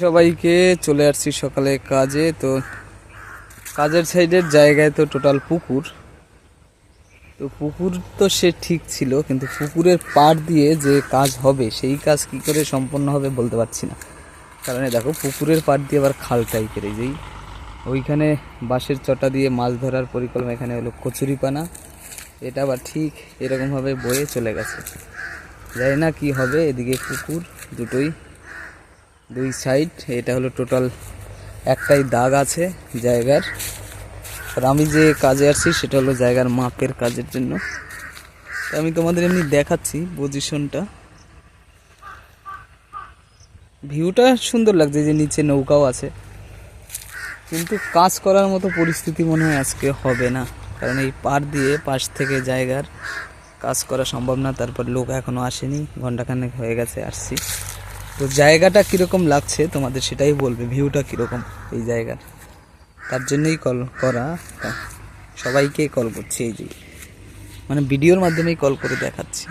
সবাইকে চলে আসছি সকালে কাজে। তো কাজের সাইডের জায়গায় তো টোটাল পুকুর, তো পুকুর তো সে ঠিক ছিল, কিন্তু পুকুরের পাড় দিয়ে যে কাজ হবে সেই কাজ কি করে সম্পন্ন হবে বলতে পারছি না। কারণ দেখো পুকুরের পাড় দিয়ে আবার খাল টাইপের, এই যেই ওইখানে বাঁশের চটা দিয়ে মাছ ধরার পরিকল্পনা, এখানে হলো কচুরিপানা, এটা আবার ঠিক এরকমভাবে বয়ে চলে গেছে। জানি না কি হবে। এদিকে পুকুর দুটোই, দুই সাইড, এটা হলো টোটাল একটাই দাগ আছে জায়গার। আর আমি যে কাজে আসছি সেটা হলো জায়গার মাপের কাজের জন্য। তো আমি তোমাদের এমনি দেখাচ্ছি পজিশনটা, ভিউটা সুন্দর লাগছে, যে নিচে নৌকাও আছে, কিন্তু কাজ করার মতো পরিস্থিতি মনে হয় আজকে হবে না। কারণ এই পাড় দিয়ে পাশ থেকে জায়গার কাজ করা সম্ভব না। তারপর লোক এখনও আসেনি, ঘন্টাখানেক হয়ে গেছে আসছি। তো জায়গাটা কীরকম লাগছে তোমাদের সেটাই বলবে, ভিউটা কীরকম এই জায়গার, তার জন্যই কল করা। সবাইকে কল করছি, এই যে মানে ভিডিওর মাধ্যমেই কল করে দেখাচ্ছি।